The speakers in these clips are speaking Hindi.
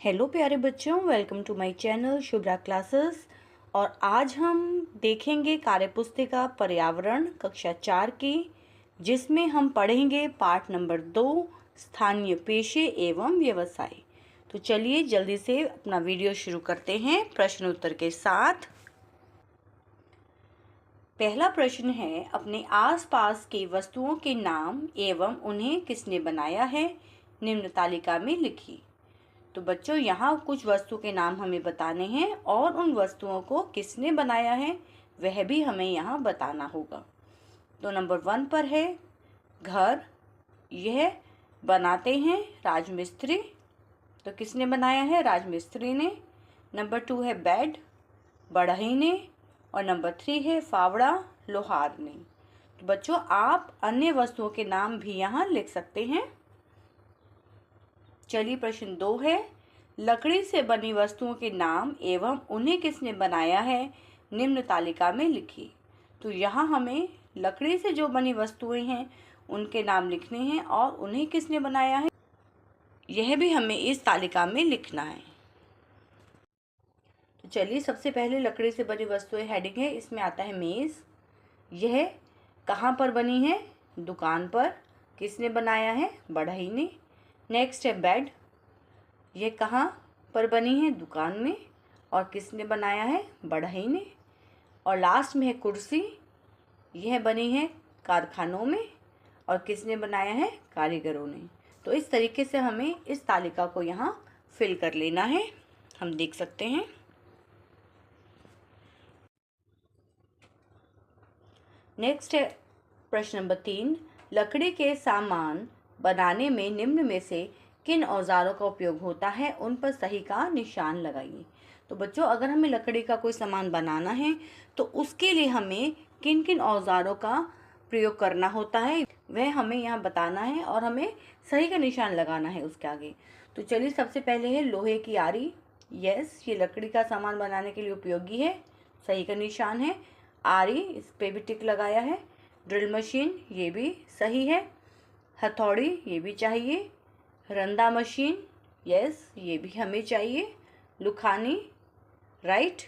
हेलो प्यारे बच्चों, welcome to my channel Shubhra classes. और आज हम देखेंगे कार्यपुस्तिका पर्यावरण कक्षा 4 की, जिसमें हम पढ़ेंगे पाठ नंबर 2 स्थानीय पेशे एवं व्यवसाय। तो चलिए जल्दी से अपना वीडियो शुरू करते हैं प्रश्न उत्तर के साथ। पहला प्रश्न है, अपने आसपास की वस्तुओं के नाम एवं उन्हें किसने बनाया है, निम्न तालिका में लिखिए। तो बच्चों, यहाँ कुछ वस्तु के नाम हमें बताने हैं और उन वस्तुओं को किसने बनाया है वह भी हमें यहाँ बताना होगा। तो नंबर 1 पर है घर, यह बनाते हैं राजमिस्त्री। तो किसने बनाया है? राजमिस्त्री ने। नंबर 2 है बेड, बढ़ई ने। और नंबर 3 है फावड़ा, लोहार ने। तो बच्चों, आप अन्य वस्तुओं के नाम भी यहाँ लिख सकते हैं। चलिए प्रश्न 2 है, लकड़ी से बनी वस्तुओं के नाम एवं उन्हें किसने बनाया है, निम्न तालिका में लिखिए। तो यहाँ हमें लकड़ी से जो बनी वस्तुएं हैं उनके नाम लिखने हैं और उन्हें किसने बनाया है यह भी हमें इस तालिका में लिखना है। तो चलिए सबसे पहले लकड़ी से बनी वस्तुएं हेडिंग है, इसमें आता है मेज़। यह कहाँ पर बनी है? दुकान पर। किसने बनाया है? बढ़ई ने। नेक्स्ट है बेड, यह कहाँ पर बनी है? दुकान में। और किसने बनाया है? बढ़ई ने। और लास्ट में है कुर्सी, यह बनी है कारखानों में और किसने बनाया है? कारीगरों ने। तो इस तरीके से हमें इस तालिका को यहाँ फिल कर लेना है, हम देख सकते हैं। नेक्स्ट है प्रश्न नंबर 3, लकड़ी के सामान बनाने में निम्न में से किन औजारों का उपयोग होता है, उन पर सही का निशान लगाइए। तो बच्चों, अगर हमें लकड़ी का कोई सामान बनाना है तो उसके लिए हमें किन किन औजारों का प्रयोग करना होता है वह हमें यहाँ बताना है और हमें सही का निशान लगाना है उसके आगे। तो चलिए सबसे पहले है लोहे की आरी। यस, ये लकड़ी का सामान बनाने के लिए उपयोगी है, सही का निशान है। आरी, इस पे भी टिक लगाया है। ड्रिल मशीन, ये भी सही है। हथौड़ी, ये भी चाहिए। रंदा मशीन, यस, ये भी हमें चाहिए। लुखानी, राइट।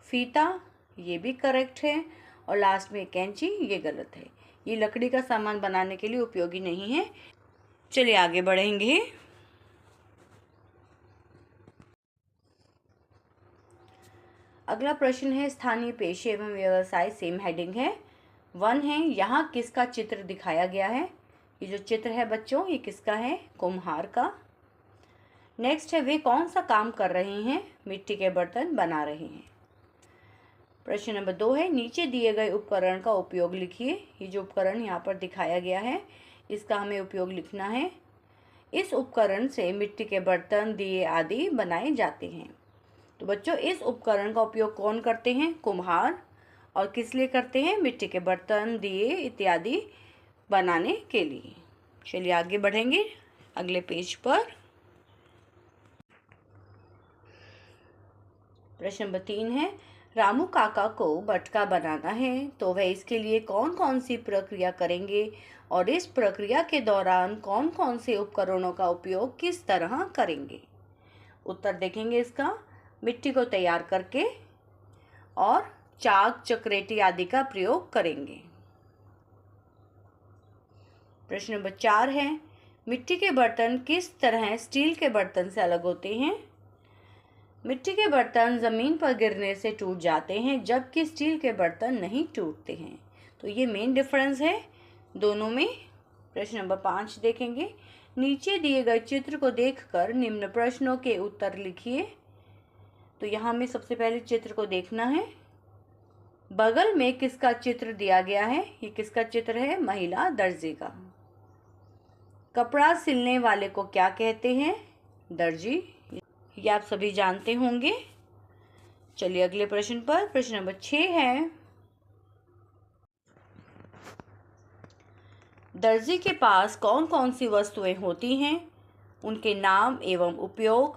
फीता, ये भी करेक्ट है। और लास्ट में कैंची, ये गलत है, ये लकड़ी का सामान बनाने के लिए उपयोगी नहीं है। चलिए आगे बढ़ेंगे। अगला प्रश्न है, स्थानीय पेशे एवं व्यवसाय, सेम हेडिंग है। 1 है, यहाँ किसका चित्र दिखाया गया है? ये जो चित्र है बच्चों, ये किसका है? कुम्हार का। नेक्स्ट है, वे कौन सा काम कर रहे हैं? मिट्टी के बर्तन बना रहे हैं। प्रश्न नंबर 2 है, नीचे दिए गए उपकरण का उपयोग लिखिए। ये जो उपकरण यहाँ पर दिखाया गया है इसका हमें उपयोग लिखना है। इस उपकरण से मिट्टी के बर्तन, दिए आदि बनाए जाते हैं। तो बच्चों, इस उपकरण का उपयोग कौन करते हैं? कुम्हार। और किस लिए करते हैं? मिट्टी के बर्तन, दिए इत्यादि बनाने के लिए। चलिए आगे बढ़ेंगे अगले पेज पर। प्रश्न नंबर 3 है, रामू काका को मटका बनाना है तो वह इसके लिए कौन कौन सी प्रक्रिया करेंगे और इस प्रक्रिया के दौरान कौन कौन से उपकरणों का उपयोग किस तरह करेंगे? उत्तर देखेंगे इसका, मिट्टी को तैयार करके और चाक, चक्रेटी आदि का प्रयोग करेंगे। प्रश्न नंबर 4 है, मिट्टी के बर्तन किस तरह स्टील के बर्तन से अलग होते हैं? मिट्टी के बर्तन ज़मीन पर गिरने से टूट जाते हैं जबकि स्टील के बर्तन नहीं टूटते हैं। तो ये मेन डिफरेंस है दोनों में। प्रश्न नंबर 5 देखेंगे, नीचे दिए गए चित्र को देखकर निम्न प्रश्नों के उत्तर लिखिए। तो यहाँ हमें सबसे पहले चित्र को देखना है। बगल में किसका चित्र दिया गया है? ये किसका चित्र है? महिला दर्जी का। कपड़ा सिलने वाले को क्या कहते हैं? दर्जी। ये आप सभी जानते होंगे। चलिए अगले प्रश्न पर। प्रश्न नंबर 6 है, दर्जी के पास कौन कौन सी वस्तुएं होती हैं, उनके नाम एवं उपयोग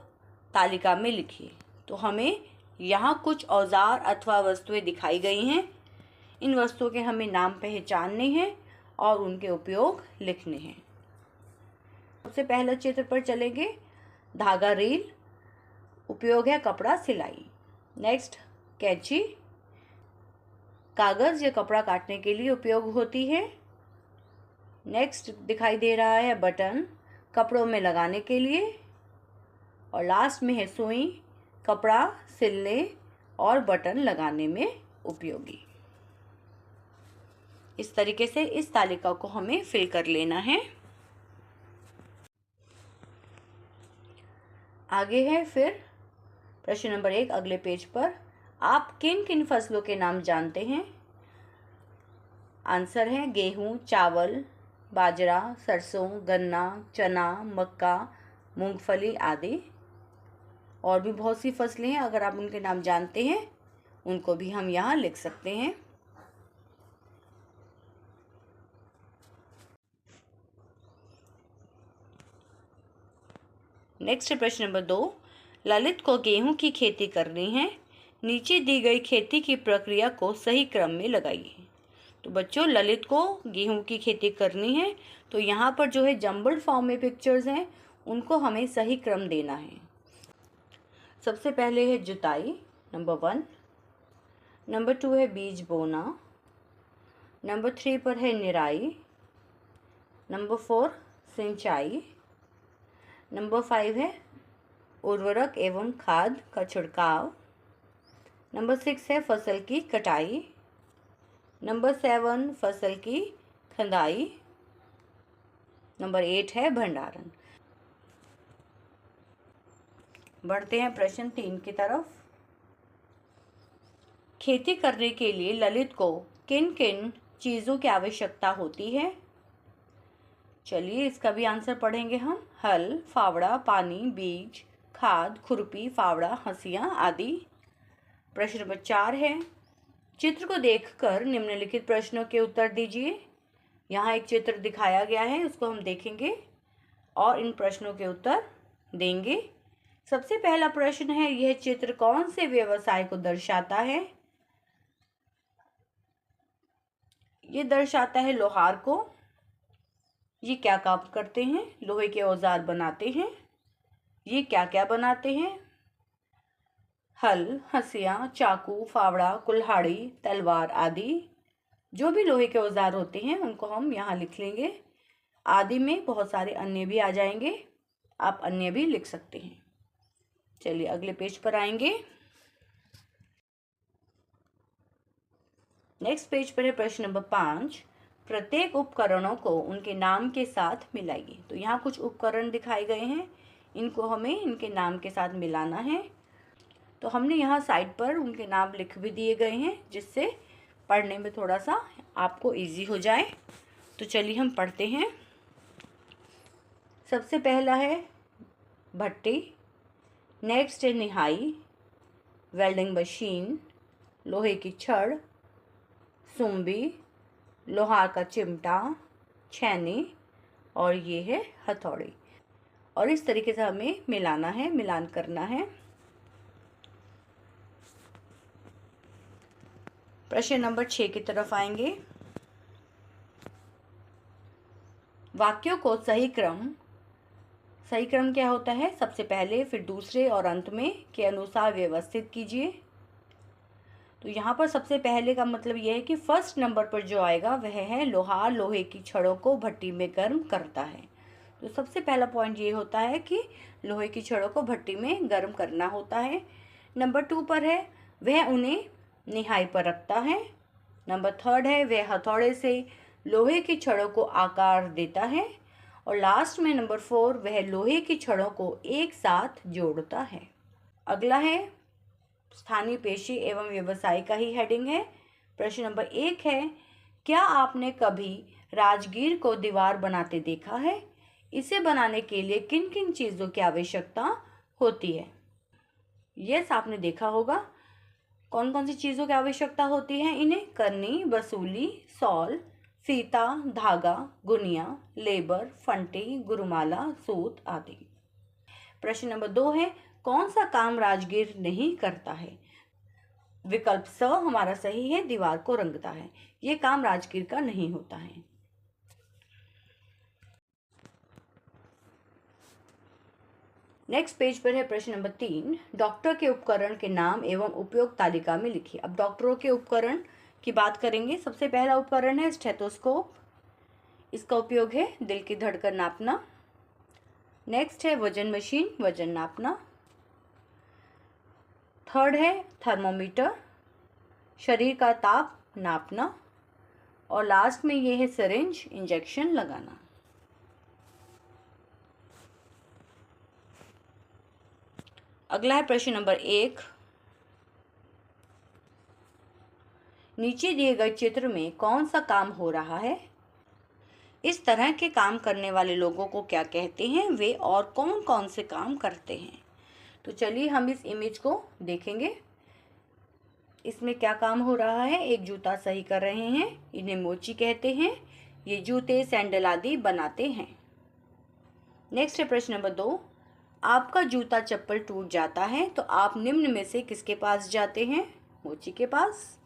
तालिका में लिखिए। तो हमें यहाँ कुछ औजार अथवा वस्तुएं दिखाई गई हैं, इन वस्तुओं के हमें नाम पहचानने हैं और उनके उपयोग लिखने हैं। सबसे पहला चित्र पर चलेंगे। धागा रील, उपयोग है कपड़ा सिलाई। नेक्स्ट कैंची, कागज़ या कपड़ा काटने के लिए उपयोग होती है। नेक्स्ट दिखाई दे रहा है बटन, कपड़ों में लगाने के लिए। और लास्ट में है सुई, कपड़ा सिलने और बटन लगाने में उपयोगी। इस तरीके से इस तालिका को हमें फिल कर लेना है। आगे है फिर प्रश्न नंबर 1 अगले पेज पर, आप किन किन फसलों के नाम जानते हैं? आंसर है गेहूं, चावल, बाजरा, सरसों, गन्ना, चना, मक्का, मूंगफली आदि। और भी बहुत सी फसलें हैं, अगर आप उनके नाम जानते हैं उनको भी हम यहाँ लिख सकते हैं। नेक्स्ट प्रश्न नंबर 2, ललित को गेहूं की खेती करनी है, नीचे दी गई खेती की प्रक्रिया को सही क्रम में लगाइए। तो बच्चों ललित को गेहूं की खेती करनी है, तो यहाँ पर जो है जम्बल्ड फॉर्म में पिक्चर्स हैं, उनको हमें सही क्रम देना है। सबसे पहले है जुताई, नंबर 1। नंबर 2 है बीज बोना। नंबर 3 पर है निराई। नंबर 4 सिंचाई। नंबर 5 है उर्वरक एवं खाद का छिड़काव। नंबर 6 है फसल की कटाई। नंबर 7 फसल की खंदाई। नंबर 8 है भंडारण। बढ़ते हैं प्रश्न 3 की तरफ। खेती करने के लिए ललित को किन किन चीज़ों की आवश्यकता होती है? चलिए इसका भी आंसर पढ़ेंगे हम। हल, फावड़ा, पानी, बीज, खाद, खुरपी, फावड़ा, हंसिया आदि। प्रश्न नंबर 4 है, चित्र को देखकर निम्नलिखित प्रश्नों के उत्तर दीजिए। यहाँ एक चित्र दिखाया गया है, उसको हम देखेंगे और इन प्रश्नों के उत्तर देंगे। सबसे पहला प्रश्न है, यह चित्र कौन से व्यवसाय को दर्शाता है? ये दर्शाता है लोहार को। ये क्या काम करते हैं? लोहे के औजार बनाते हैं। ये क्या क्या बनाते हैं? हल, हंसिया, चाकू, फावड़ा, कुल्हाड़ी, तलवार आदि। जो भी लोहे के औजार होते हैं उनको हम यहाँ लिख लेंगे। आदि में बहुत सारे अन्य भी आ जाएंगे, आप अन्य भी लिख सकते हैं। चलिए अगले पेज पर आएंगे। नेक्स्ट पेज पर है प्रश्न नंबर 5, प्रत्येक उपकरणों को उनके नाम के साथ मिलाइए। तो यहाँ कुछ उपकरण दिखाए गए हैं, इनको हमें इनके नाम के साथ मिलाना है। तो हमने यहाँ साइड पर उनके नाम लिख भी दिए गए हैं, जिससे पढ़ने में थोड़ा सा आपको इजी हो जाए। तो चलिए हम पढ़ते हैं। सबसे पहला है भट्टी। नेक्स्ट है निहाई, वेल्डिंग मशीन, लोहे की छड़, सुम्बी, लोहार का चिमटा, छेनी और ये है हथौड़ी। और इस तरीके से हमें मिलाना है, मिलान करना है। प्रश्न नंबर 6 की तरफ आएंगे। वाक्यों को सही क्रम क्या होता है? सबसे पहले, फिर दूसरे और अंत में के अनुसार व्यवस्थित कीजिए। तो यहाँ पर सबसे पहले का मतलब यह है कि फर्स्ट नंबर पर जो आएगा वह है लोहार लोहे की छड़ों को भट्टी में गर्म करता है। तो सबसे पहला पॉइंट ये होता है कि लोहे की छड़ों को भट्टी में गर्म करना होता है। नंबर 2 पर है वह उन्हें निहाई पर रखता है। नंबर 3 है वह हथौड़े से लोहे की छड़ों को आकार देता है। और लास्ट में नंबर 4 वह लोहे की छड़ों को एक साथ जोड़ता है। अगला है स्थानीय पेशे एवं व्यवसाय का ही हेडिंग है। प्रश्न नंबर 1 है, क्या आपने कभी राजगीर को दीवार बनाते देखा है? इसे बनाने के लिए किन किन चीज़ों की आवश्यकता होती है? यस, आपने देखा होगा। कौन कौन सी चीज़ों की आवश्यकता होती है इन्हें? करनी, बसूली, सॉल, फीता, धागा, गुनिया, लेबर, फंटी, गुरुमाला, सूत आदि। प्रश्न नंबर 2 है, कौन सा काम राजगीर नहीं करता है? विकल्प स हमारा सही है, दीवार को रंगता है। ये काम राजगीर का नहीं होता है। नेक्स्ट पेज पर है प्रश्न नंबर 3, डॉक्टर के उपकरण के नाम एवं उपयोग तालिका में लिखिए। अब डॉक्टरों के उपकरण की बात करेंगे। सबसे पहला उपकरण है स्टेथोस्कोप। इसका उपयोग है दिल की धड़कन नापना। नेक्स्ट है वजन मशीन, वजन नापना। थर्ड है थर्मोमीटर, शरीर का ताप नापना। और लास्ट में ये है सिरिंज, इंजेक्शन लगाना। अगला है प्रश्न नंबर 1, नीचे दिए गए चित्र में कौन सा काम हो रहा है? इस तरह के काम करने वाले लोगों को क्या कहते हैं? वे और कौन कौन से काम करते हैं? तो चलिए हम इस इमेज को देखेंगे। इसमें क्या काम हो रहा है? एक जूता सही कर रहे हैं, इन्हें मोची कहते हैं। ये जूते, सैंडल आदि बनाते हैं। नेक्स्ट है प्रश्न नंबर 2, आपका जूता चप्पल टूट जाता है तो आप निम्न में से किसके पास जाते हैं? मोची के पास।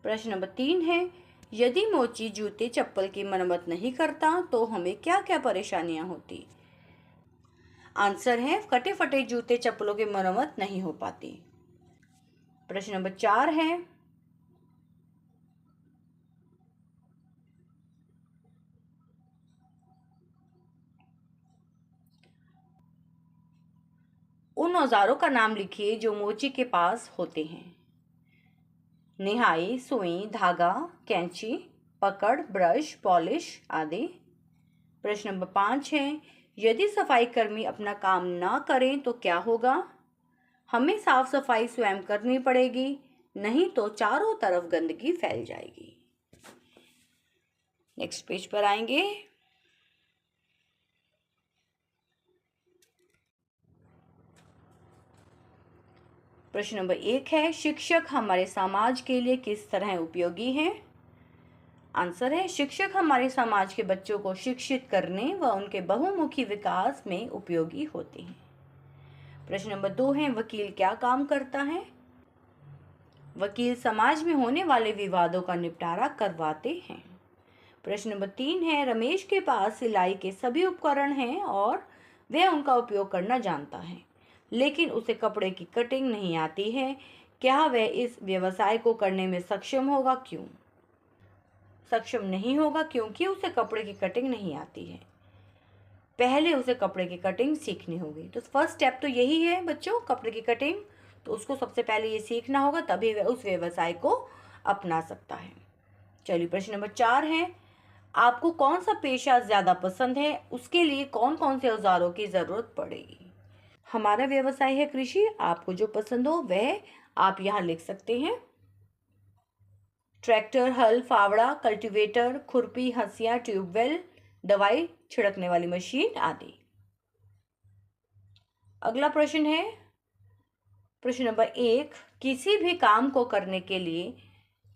प्रश्न नंबर 3 है, यदि मोची जूते चप्पल की मरम्मत नहीं करता तो हमें क्या क्या परेशानियां होती? आंसर है कटे फटे जूते चप्पलों की मरम्मत नहीं हो पाती। प्रश्न नंबर 4 है, उन औजारों का नाम लिखिए जो मोची के पास होते हैं। निहाई, सुई, धागा, कैंची, पकड़, ब्रश, पॉलिश आदि। प्रश्न नंबर 5 है, यदि सफाई कर्मी अपना काम ना करें तो क्या होगा? हमें साफ सफाई स्वयं करनी पड़ेगी, नहीं तो चारों तरफ गंदगी फैल जाएगी। नेक्स्ट पेज पर आएंगे। प्रश्न नंबर 1 है, शिक्षक हमारे समाज के लिए किस तरह उपयोगी हैं? आंसर है शिक्षक हमारे समाज के बच्चों को शिक्षित करने व उनके बहुमुखी विकास में उपयोगी होते हैं। प्रश्न नंबर 2 है, वकील क्या काम करता है? वकील समाज में होने वाले विवादों का निपटारा करवाते हैं। प्रश्न नंबर 3 है, रमेश के पास सिलाई के सभी उपकरण हैं और वह उनका उपयोग करना जानता है, लेकिन उसे कपड़े की कटिंग नहीं आती है। क्या वह इस व्यवसाय को करने में सक्षम होगा? क्यों सक्षम नहीं होगा? क्योंकि उसे कपड़े की कटिंग नहीं आती है। पहले उसे कपड़े की कटिंग सीखनी होगी। तो फर्स्ट स्टेप तो यही है बच्चों, कपड़े की कटिंग। तो उसको सबसे पहले ये सीखना होगा, तभी वह उस व्यवसाय को अपना सकता है। चलिए प्रश्न नंबर 4 है, आपको कौन सा पेशा ज़्यादा पसंद है? उसके लिए कौन कौन से औजारों की ज़रूरत पड़ेगी? हमारा व्यवसाय है कृषि, आपको जो पसंद हो वह आप यहाँ लिख सकते हैं। ट्रैक्टर, हल, फावड़ा, कल्टीवेटर, खुरपी, हंसिया, ट्यूबवेल, दवाई छिड़कने वाली मशीन आदि। अगला प्रश्न है प्रश्न नंबर 1, किसी भी काम को करने के लिए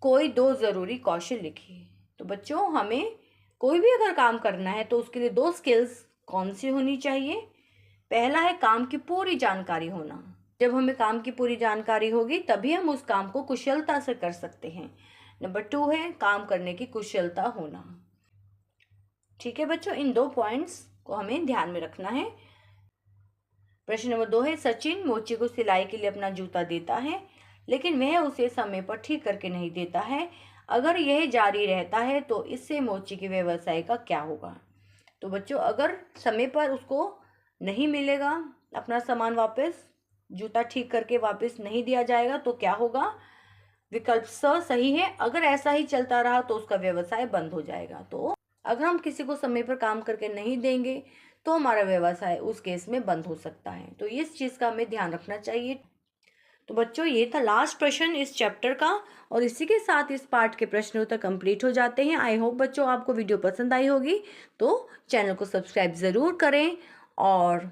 कोई 2 ज़रूरी कौशल लिखिए। तो बच्चों हमें कोई भी अगर काम करना है तो उसके लिए 2 स्किल्स कौन सी होनी चाहिए? पहला है काम की पूरी जानकारी होना। जब हमें काम की पूरी जानकारी होगी तभी हम उस काम को कुशलता से कर सकते हैं। नंबर 2 है काम करने की कुशलता होना। ठीक है बच्चों, इन 2 पॉइंट्स को हमें ध्यान में रखना है। प्रश्न नंबर 2 है, सचिन मोची को सिलाई के लिए अपना जूता देता है, लेकिन वह उसे समय पर ठीक करके नहीं देता है। अगर यह जारी रहता है तो इससे मोची के व्यवसाय का क्या होगा? तो बच्चों अगर समय पर उसको नहीं मिलेगा अपना सामान वापस, जूता ठीक करके वापस नहीं दिया जाएगा तो क्या होगा? विकल्प स सही है। अगर ऐसा ही चलता रहा तो उसका व्यवसाय बंद हो जाएगा। तो अगर हम किसी को समय पर काम करके नहीं देंगे तो हमारा व्यवसाय उस केस में बंद हो सकता है। तो इस चीज़ का हमें ध्यान रखना चाहिए। तो बच्चों ये था लास्ट प्रश्न इस चैप्टर का, और इसी के साथ इस पार्ट के प्रश्न उत्तर कंप्लीट हो जाते हैं। आई होप बच्चों आपको वीडियो पसंद आई होगी, तो चैनल को सब्सक्राइब ज़रूर करें और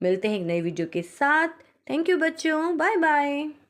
मिलते हैं एक नई वीडियो के साथ। थैंक यू बच्चों, बाय बाय।